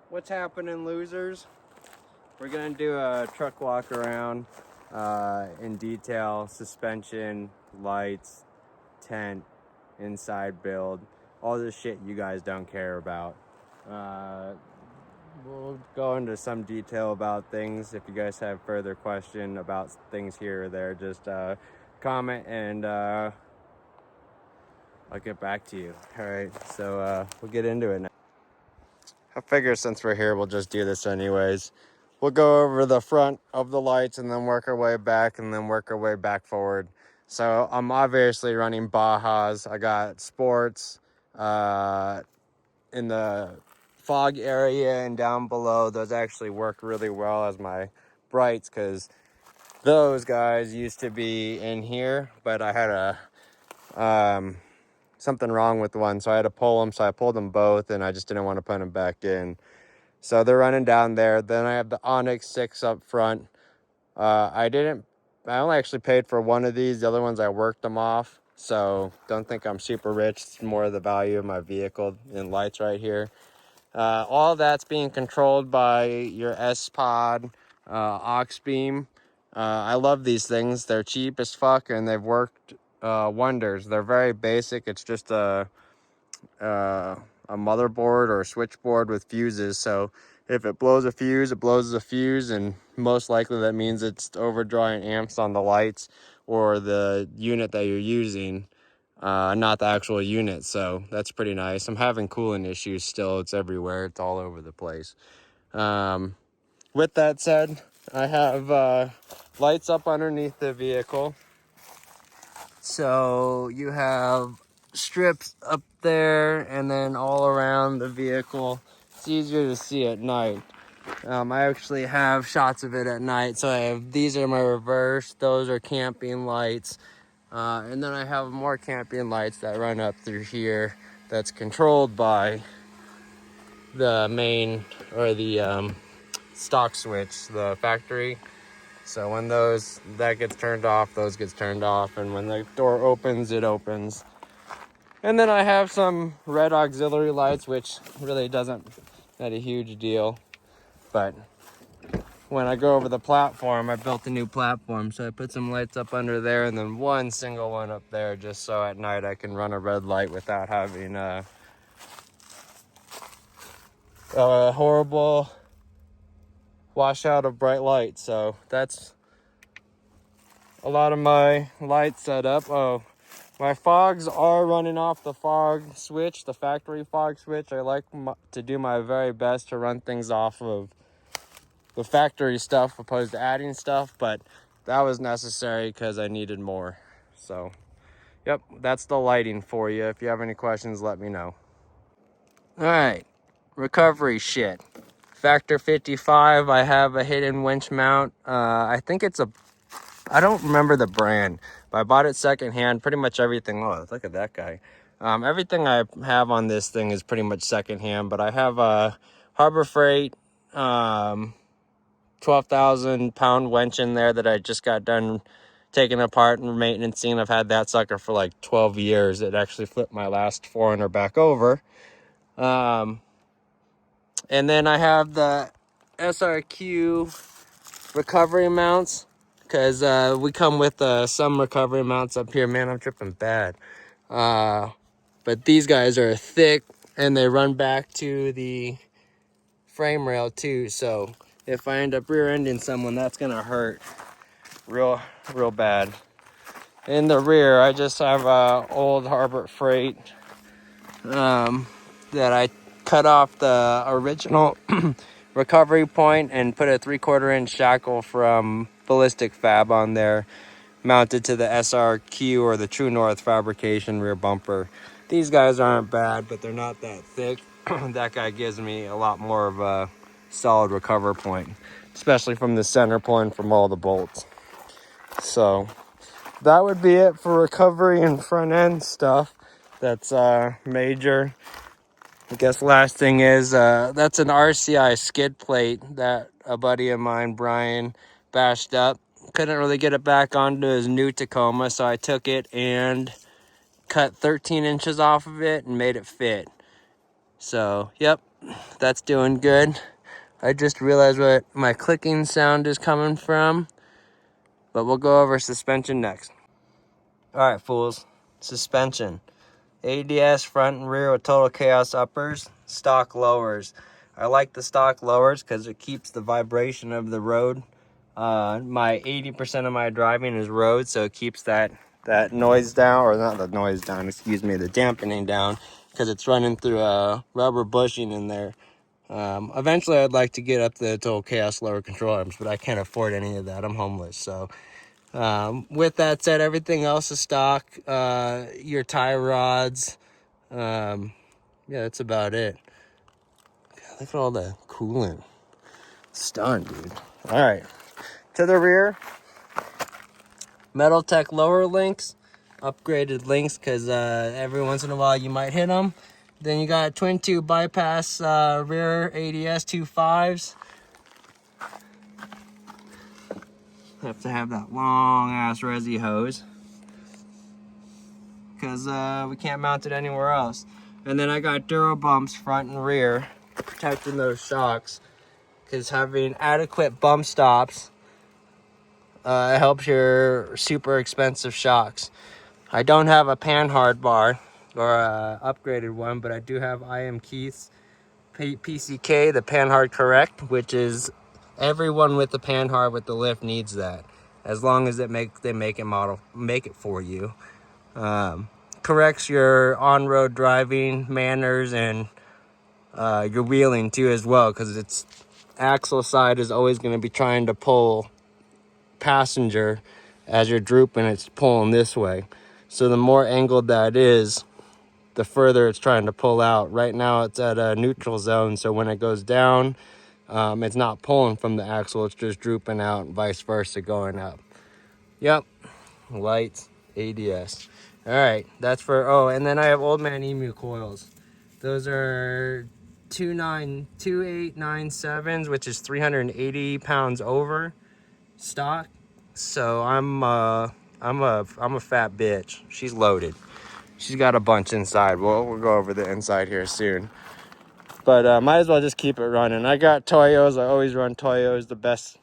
What's happening, losers? We're gonna do a truck walk around in detail: suspension, lights, tent, inside build, all this shit you guys don't care about. We'll go into some detail about things. If you guys have further question about things here or there, just comment and I'll get back to you. All right, so we'll get into it now. I figure since we're here, we'll just do this anyways. We'll go over the front of the lights and then work our way back and then work our way back forward. So I'm obviously running Bajas. I got sports in the fog area and down below. Those actually work really well as my brights because those guys used to be in here, but I had a something wrong with one, so I had to pull them. So I pulled them both, and I just didn't want to put them back in. So they're running down there. Then I have the Onyx 6 up front. I only actually paid for one of these. The other ones I worked them off. So don't think I'm super rich. It's more the value of my vehicle and lights right here. All that's being controlled by your S-Pod aux beam. I love these things. They're cheap as fuck and they've worked wonders. They're very basic. It's just a motherboard or a switchboard with fuses. So if it blows a fuse, it blows a fuse, and most likely that means it's overdrawing amps on the lights or the unit that you're using, not the actual unit. So that's pretty nice. I'm having cooling issues still. It's everywhere. It's all over the place. With that said, I have lights up underneath the vehicle. So you have strips up there and then all around the vehicle. It's easier to see at night. I actually have shots of it at night. So these are my reverse, those are camping lights. And then I have more camping lights that run up through here that's controlled by the main or the stock switch, the factory. So when that gets turned off, those gets turned off, and when the door opens, it opens. And then I have some red auxiliary lights, which really doesn't not a huge deal. But when I go over the platform, I built a new platform, so I put some lights up under there and then one single one up there, just so at night I can run a red light without having a horrible washout of bright light. So that's a lot of my lights set up. Oh, my fogs are running off the fog switch, the factory fog switch. I like to do my very best to run things off of the factory stuff opposed to adding stuff, but that was necessary because I needed more. So, yep, that's the lighting for you. If you have any questions, let me know. All right, recovery shit. Factor 55, I have a hidden winch mount. I think I don't remember the brand, but I bought it secondhand. Pretty much everything. Oh, look at that guy. Everything I have on this thing is pretty much secondhand, but I have a Harbor Freight 12,000 pound winch in there that I just got done taking apart and maintaining. I've had that sucker for like 12 years. It actually flipped my last 4runner back over. And then I have the SRQ recovery mounts, because we come with some recovery mounts up here. Man, I'm tripping bad. But these guys are thick and they run back to the frame rail too. So if I end up rear-ending someone, that's gonna hurt real bad. In the rear, I just have a old Harbor Freight that I cut off the original recovery point and put a 3/4 inch shackle from Ballistic Fab on there, mounted to the SRQ or the True North fabrication rear bumper. These guys aren't bad, but they're not that thick. That guy gives me a lot more of a solid recover point, especially from the center point from all the bolts. So that would be it for recovery and front end stuff. That's major. I guess last thing is that's an RCI skid plate that a buddy of mine, Brian, bashed up. Couldn't really get it back onto his new Tacoma, so I took it and cut 13 inches off of it and made it fit. So, yep, that's doing good. I just realized what my clicking sound is coming from, but we'll go over suspension next. All right, fools. Suspension. ADS front and rear with total chaos uppers, stock lowers. I like the stock lowers because it keeps the vibration of the road. My 80% of my driving is road, so it keeps that noise down, or not the noise down, excuse me, the dampening down, because it's running through a rubber bushing in there. Eventually I'd like to get up the total chaos lower control arms, but I can't afford any of that. I'm homeless. So with that said, everything else is stock. Your tie rods, yeah, that's about it. God, look at all the coolant. Stunned, dude. All right, to the rear, Metal Tech lower links, upgraded links, because every once in a while you might hit them. Then you got twin tube bypass rear ADS 2.5s. Have to have that long ass resi hose, because we can't mount it anywhere else. And then I got Duro bumps front and rear, protecting those shocks, because having adequate bump stops helps your super expensive shocks. I don't have a Panhard bar or a upgraded one, but I do have IM Keith's PCK, the Panhard Correct, which is everyone with the Panhard with the lift needs that, as long as they make it for you. Corrects your on-road driving manners and your wheeling too as well, because its axle side is always going to be trying to pull passenger. As you're drooping, it's pulling this way, so the more angled that is, the further it's trying to pull out. Right now it's at a neutral zone, so when it goes down, it's not pulling from the axle, it's just drooping out, and vice versa going up. Yep, lights, ADS. All right, that's for, oh, and then I have Old Man Emu coils. Those are 2897s, which is 380 pounds over stock. So I'm a fat bitch. She's loaded. She's got a bunch inside. We'll go over the inside here soon. But might as well just keep it running. I got Toyos. I always run Toyos, the best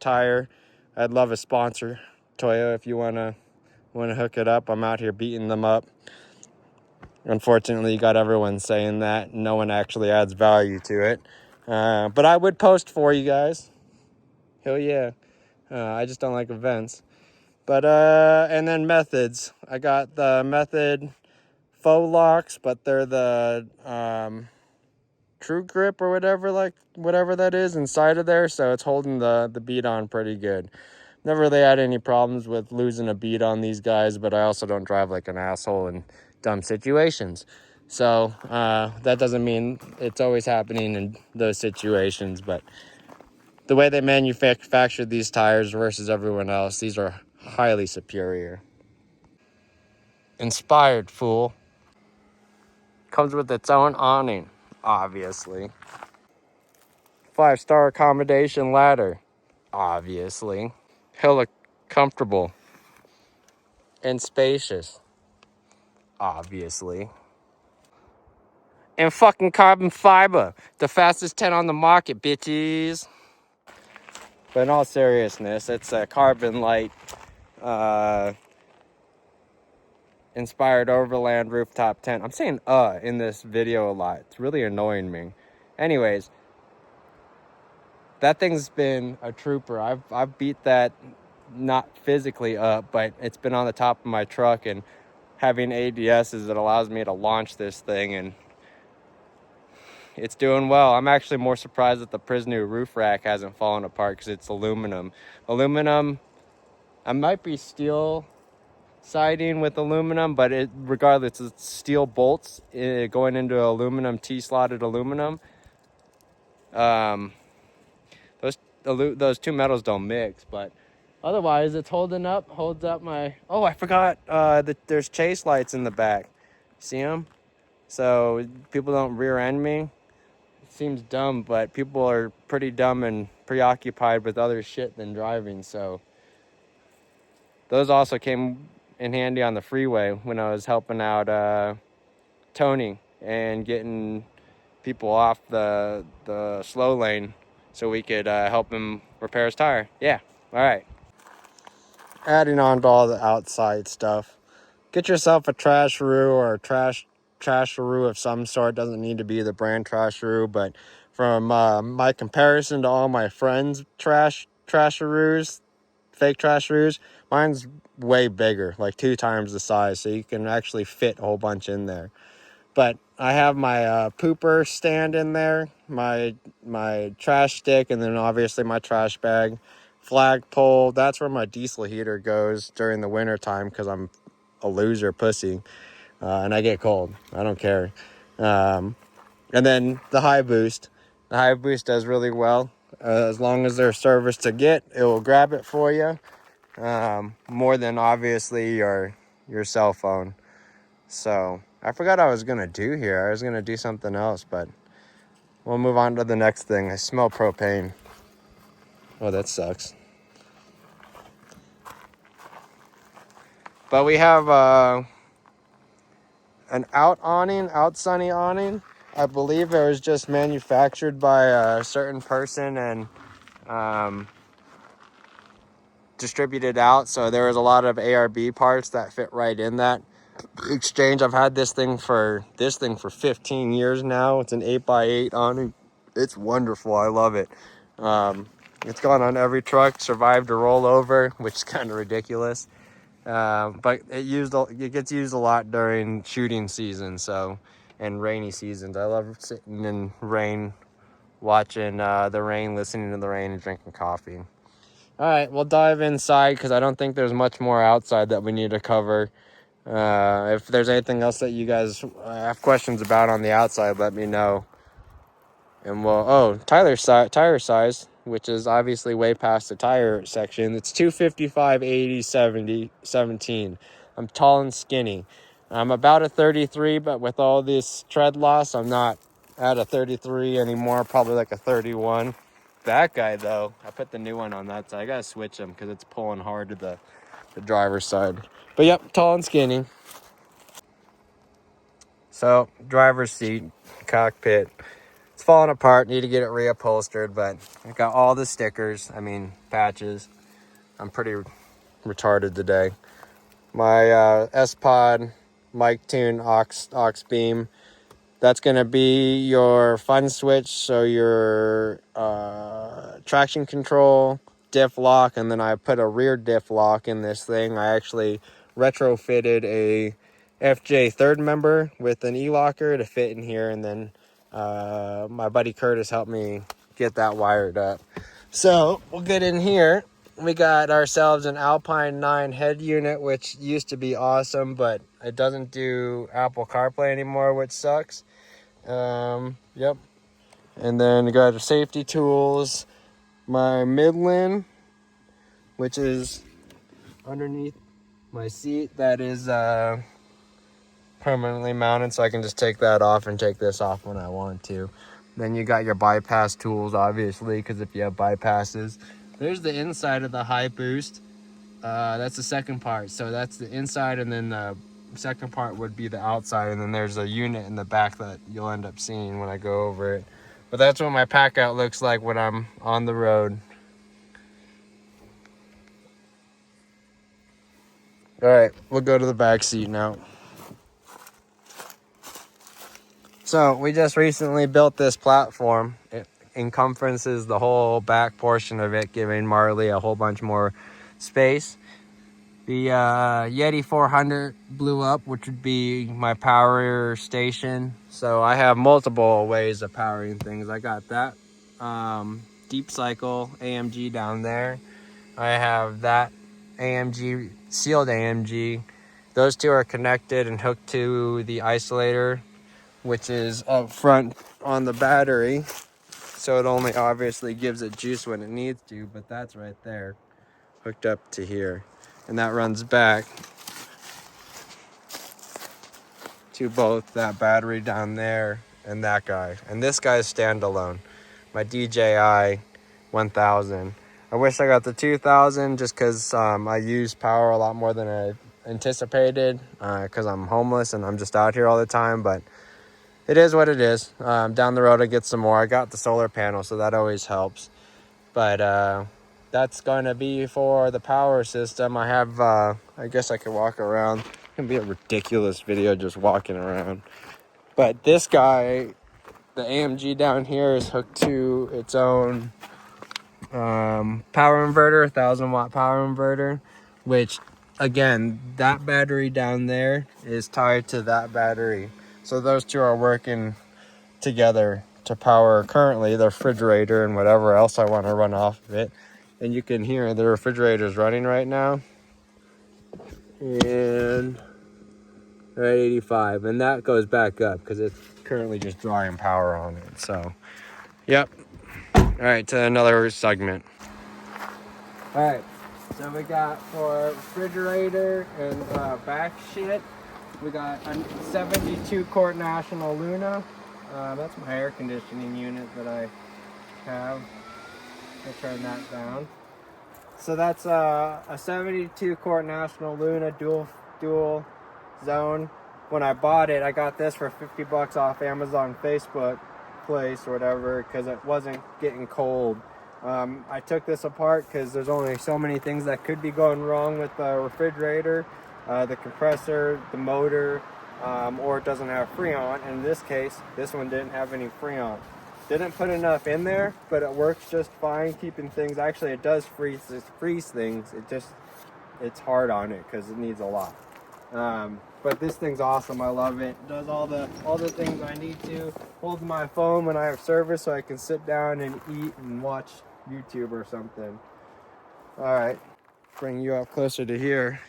tire. I'd love a sponsor, Toyo, if you wanna hook it up. I'm out here beating them up. Unfortunately, you got everyone saying that. No one actually adds value to it. But I would post for you guys. Hell yeah. I just don't like events. But and then methods. I got the Method faux locks, but they're the True Grip or whatever that is inside of there, so it's holding the bead on pretty good. Never really had any problems with losing a bead on these guys, but I also don't drive like an asshole in dumb situations. So that doesn't mean it's always happening in those situations, but the way they manufacture these tires versus everyone else, these are highly superior. Inspired, fool. Comes with its own awning, obviously. 5-star accommodation ladder, obviously. Hella comfortable and spacious, obviously. And fucking carbon fiber, the fastest 10 on the market, bitches. But in all seriousness, it's a carbon light inspired overland rooftop tent. I'm saying in this video a lot. It's really annoying me. Anyways, that thing's been a trooper. I've beat that, not physically up, but it's been on the top of my truck, and having ADS is it allows me to launch this thing, and it's doing well. I'm actually more surprised that the Prisnu roof rack hasn't fallen apart, because it's aluminum. I might be steel siding with aluminum, but regardless, it's steel bolts going into aluminum, T-slotted aluminum. Those two metals don't mix, but otherwise it's holds up my, oh, I forgot that there's chase lights in the back. See them? So people don't rear end me. It seems dumb, but people are pretty dumb and preoccupied with other shit than driving, so those also came in handy on the freeway when I was helping out Tony and getting people off the slow lane so we could help him repair his tire. Yeah, all right. Adding on to all the outside stuff. Get yourself a trasharoo or a trasharoo of some sort. Doesn't need to be the brand trasharoo, but from my comparison to all my friends' trasharoos, fake trasharoos, mine's way bigger, like 2 times the size, so you can actually fit a whole bunch in there. But I have my pooper stand in there, my trash stick, and then obviously my trash bag, flagpole. That's where my diesel heater goes during the winter time because I'm a loser pussy, and I get cold. I don't care. And then the high boost. The high boost does really well. As long as there's service to get, it will grab it for you. More than obviously your cell phone. So I forgot I was gonna do here. I was gonna do something else, but we'll move on to the next thing. I smell propane. Oh, that sucks. But we have an out sunny awning. I believe it was just manufactured by a certain person and distributed out. So there was a lot of ARB parts that fit right in that exchange. I've had this thing for 15 years now. It's an 8x8 awning. It's wonderful. I love it. It's gone on every truck, survived a rollover, which is kind of ridiculous. But it gets used a lot during shooting season, and rainy seasons. I love sitting in rain, watching the rain, listening to the rain, and drinking coffee. All right, we'll dive inside because I don't think there's much more outside that we need to cover. If there's anything else that you guys have questions about on the outside, let me know. And tire size, which is obviously way past the tire section. It's 255, 80, 70, 17. I'm tall and skinny. I'm about a 33, but with all this tread loss, I'm not at a 33 anymore, probably like a 31. That guy, though, I put the new one on that side. I got to switch him because it's pulling hard to the driver's side. But yep, tall and skinny. So, driver's seat, cockpit. It's falling apart, need to get it reupholstered, but I got all the stickers, patches. I'm pretty retarded today. My S-Pod mic tune aux beam. That's going to be your fun switch, so your traction control, diff lock, and then I put a rear diff lock in this thing. I actually retrofitted a FJ third member with an E-locker to fit in here, and then my buddy Curtis helped me get that wired up. So we'll get in here. We got ourselves an Alpine 9 head unit, which used to be awesome, but it doesn't do Apple CarPlay anymore, which sucks. Yep. And then we got safety tools, my Midland, which is underneath my seat. That is permanently mounted, so I can just take that off and take this off when I want to. Then you got your bypass tools, obviously, because if you have bypasses. There's the inside of the high boost. That's the second part. So that's the inside, and then the second part would be the outside, and then there's a unit in the back that you'll end up seeing when I go over it. But that's what my pack out looks like when I'm on the road. All right, we'll go to the back seat now. So we just recently built this platform. It encompasses the whole back portion of it, giving Marley a whole bunch more space. The Yeti 400 blew up, which would be my power station. So I have multiple ways of powering things. I got that deep cycle AMG down there. I have that AMG, sealed AMG. Those two are connected and hooked to the isolator, which is up front on the battery. So it only obviously gives it juice when it needs to, but that's right there, hooked up to here. And that runs back to both that battery down there and that guy. And this guy's standalone, my DJI 1000. I wish I got the 2000 just because I use power a lot more than I anticipated because I'm homeless and I'm just out here all the time. But it is what it is. Down the road I get some more. I got the solar panel, so that always helps. But that's going to be for the power system. I have, I guess I can walk around. It can be a ridiculous video just walking around. But this guy, the AMG down here, is hooked to its own power inverter, 1,000-watt power inverter, which, again, that battery down there is tied to that battery. So those two are working together to power currently the refrigerator and whatever else I want to run off of it. And you can hear the refrigerator is running right now, and at 85, and that goes back up because it's currently just drawing power on it. So yep. All right, to another segment. All right, so we got for refrigerator and back shit, we got a 72 quart National Luna. That's my air conditioning unit that I have. I turn that down. So that's a 72 quart National Luna dual zone. When I bought it, I got this for $50 off Amazon Facebook place or whatever because it wasn't getting cold. I took this apart because there's only so many things that could be going wrong with the refrigerator, the compressor, the motor, or it doesn't have Freon. And in this case, this one didn't have any Freon. Didn't put enough in there, but it works just fine keeping things. Actually, it does freeze things. It's hard on it because it needs a lot. But this thing's awesome. I love it. It does all the things I need to. Holds my phone when I have service so I can sit down and eat and watch YouTube or something. All right, bring you up closer to here.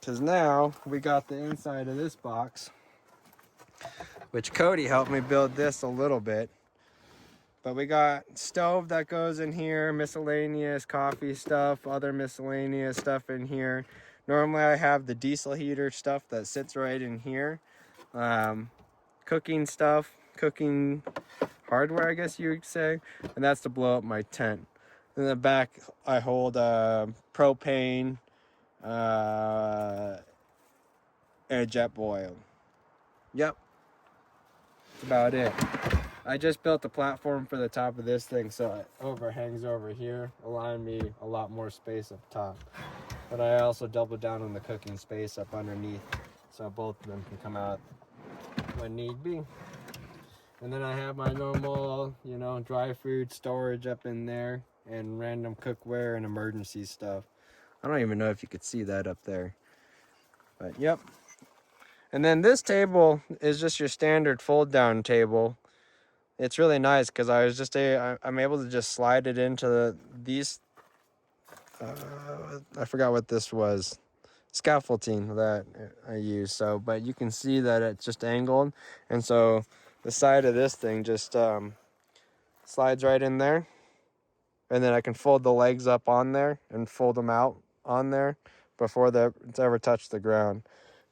Because now we got the inside of this box, which Cody helped me build this a little bit. But we got stove that goes in here, miscellaneous coffee stuff, other miscellaneous stuff in here. Normally I have the diesel heater stuff that sits right in here. Cooking stuff, cooking hardware, I guess you would say. And that's to blow up my tent. In the back I hold propane and a jet oil. Yep, that's about it. I just built the platform for the top of this thing so it overhangs over here, allowing me a lot more space up top. But I also doubled down on the cooking space up underneath so both of them can come out when need be. And then I have my normal, dry food storage up in there and random cookware and emergency stuff. I don't even know if you could see that up there. But yep. And then this table is just your standard fold down table. It's really nice because I'm able to just slide it into these, I forgot what this was, scaffolding that I use. So, but you can see that it's just angled. And so the side of this thing just slides right in there. And then I can fold the legs up on there and fold them out on there before it's ever touched the ground.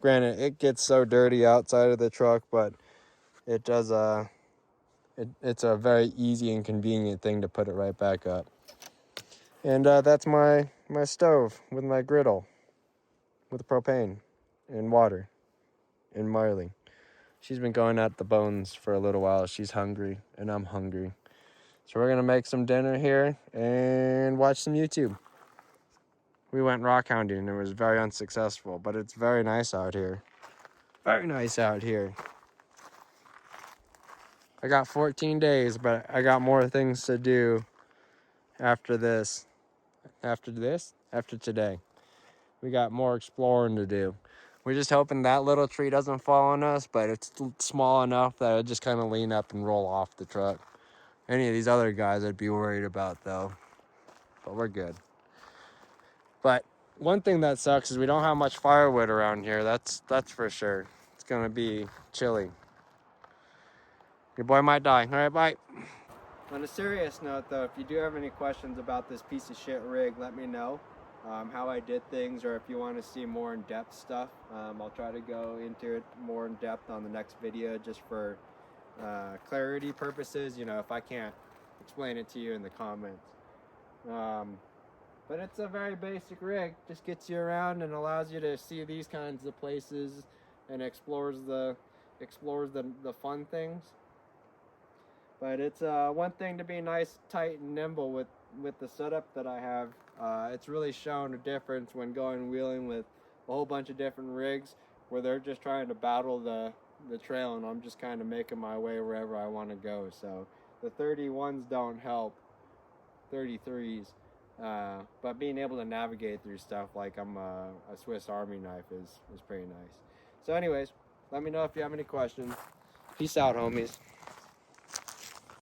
Granted, it gets so dirty outside of the truck, but it does it's a very easy and convenient thing to put it right back up. And that's my stove with my griddle with propane and water and Marley. She's been going at the bones for a little while. She's hungry and I'm hungry. So we're gonna make some dinner here and watch some YouTube. We went rock hounding and it was very unsuccessful, but it's very nice out here. Very nice out here. I got 14 days, but I got more things to do after this. After today. We got more exploring to do. We're just hoping that little tree doesn't fall on us, but it's small enough that it'll just kind of lean up and roll off the truck. Any of these other guys I'd be worried about though, but we're good. But one thing that sucks is we don't have much firewood around here. That's for sure. It's gonna be chilly. Your boy might die. All right, bye. On a serious note though, if you do have any questions about this piece of shit rig, let me know. How I did things, or if you want to see more in-depth stuff, I'll try to go into it more in depth on the next video just for clarity purposes, if I can't explain it to you in the comments. But it's a very basic rig, just gets you around and allows you to see these kinds of places and explores the explores the fun things. But it's one thing to be nice, tight, and nimble with the setup that I have. It's really shown a difference when going wheeling with a whole bunch of different rigs, where they're just trying to battle the trail, and I'm just kind of making my way wherever I want to go. So the 31s don't help, 33s, but being able to navigate through stuff like I'm a Swiss Army knife is pretty nice. So anyways, let me know if you have any questions. Peace out, homies.